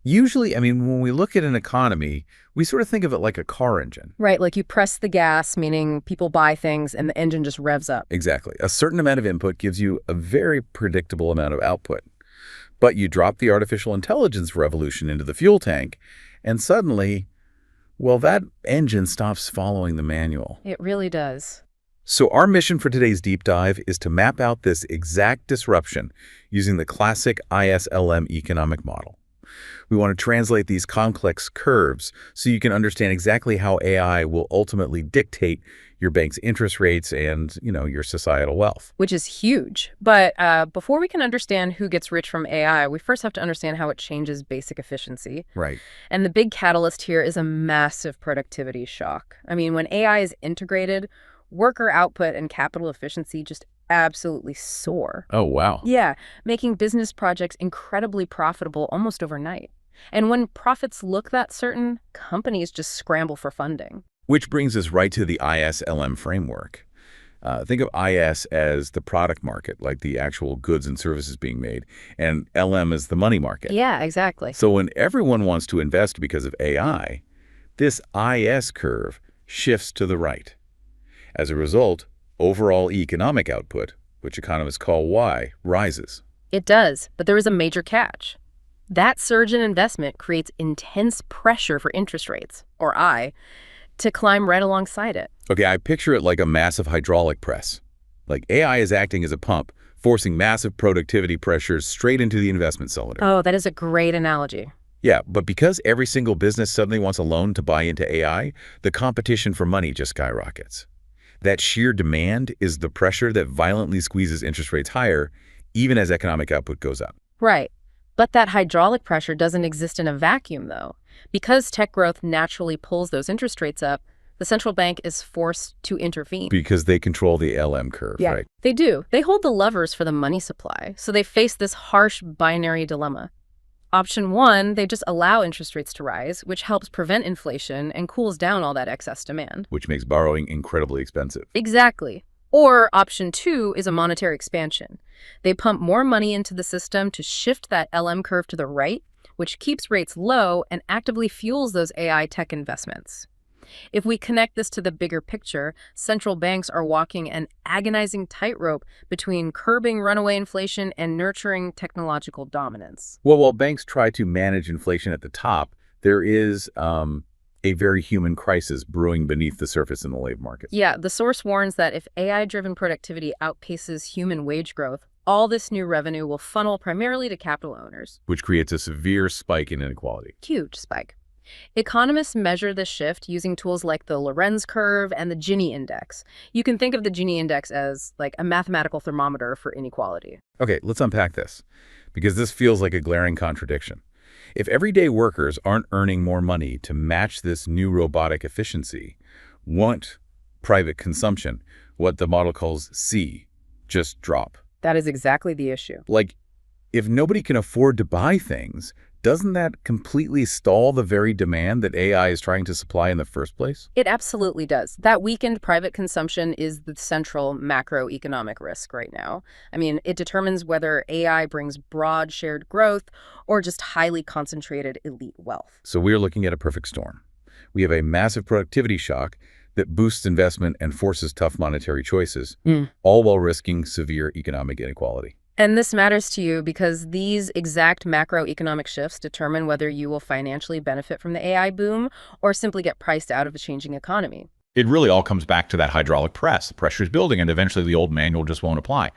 Usually, I mean, when we look at an economy, we sort of think of it like a car engine. Right, like you press the gas, meaning people buy things, and the engine just revs up. Exactly. A certain amount of input gives you a very predictable amount of output. But you drop the artificial intelligence revolution into the fuel tank, and suddenly, well, that engine stops following the manual. It really does. So our mission for today's deep dive is to map out this exact disruption using the classic ISLM economic model. We want to translate these complex curves so you can understand exactly how AI will ultimately dictate your bank's interest rates and, your societal wealth. Which is huge. But before we can understand who gets rich from AI, we first have to understand how it changes basic efficiency. Right. And the big catalyst here is a massive productivity shock. I mean, when AI is integrated, worker output and capital efficiency just absolutely soar. Oh, wow. Yeah, making business projects incredibly profitable almost overnight. And when profits look that certain, companies just scramble for funding. Which brings us right to the ISLM framework. Think of IS as the product market, like the actual goods and services being made, and LM as the money market. Yeah, exactly. So when everyone wants to invest because of AI, this IS curve shifts to the right. As a result, overall economic output, which economists call Y, rises. It does, but there is a major catch. That surge in investment creates intense pressure for interest rates, or I, to climb right alongside it. Okay, I picture it like a massive hydraulic press. Like AI is acting as a pump, forcing massive productivity pressures straight into the investment cylinder. Oh, that is a great analogy. Yeah, but because every single business suddenly wants a loan to buy into AI, the competition for money just skyrockets. That sheer demand is the pressure that violently squeezes interest rates higher, even as economic output goes up. Right. But that hydraulic pressure doesn't exist in a vacuum, though. Because tech growth naturally pulls those interest rates up, the central bank is forced to intervene. Because they control the LM curve, right? They do. They hold the levers for the money supply, so they face this harsh binary dilemma. Option one, they just allow interest rates to rise, which helps prevent inflation and cools down all that excess demand. Which makes borrowing incredibly expensive. Exactly. Or option two is a monetary expansion. They pump more money into the system to shift that LM curve to the right, which keeps rates low and actively fuels those AI tech investments. If we connect this to the bigger picture, central banks are walking an agonizing tightrope between curbing runaway inflation and nurturing technological dominance. Well, while banks try to manage inflation at the top, there is a very human crisis brewing beneath the surface in the labor market. Yeah, the source warns that if AI-driven productivity outpaces human wage growth, all this new revenue will funnel primarily to capital owners. Which creates a severe spike in inequality. Huge spike. Economists measure this shift using tools like the Lorenz curve and the Gini index. You can think of the Gini index as like a mathematical thermometer for inequality. Okay, let's unpack this, because this feels like a glaring contradiction. If everyday workers aren't earning more money to match this new robotic efficiency, won't private consumption, what the model calls C, just drop? That is exactly the issue. Like, if nobody can afford to buy things, doesn't that completely stall the very demand that AI is trying to supply in the first place? It absolutely does. That weakened private consumption is the central macroeconomic risk right now. I mean, it determines whether AI brings broad shared growth or just highly concentrated elite wealth. So we're looking at a perfect storm. We have a massive productivity shock that boosts investment and forces tough monetary choices, all while risking severe economic inequality. And this matters to you because these exact macroeconomic shifts determine whether you will financially benefit from the AI boom or simply get priced out of a changing economy. It really all comes back to that hydraulic press. The pressure is building, and eventually the old manual just won't apply.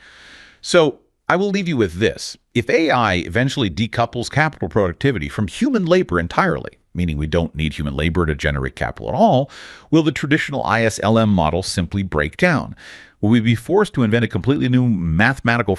So I will leave you with this. If AI eventually decouples capital productivity from human labor entirely, meaning we don't need human labor to generate capital at all, will the traditional ISLM model simply break down? Will we be forced to invent a completely new mathematical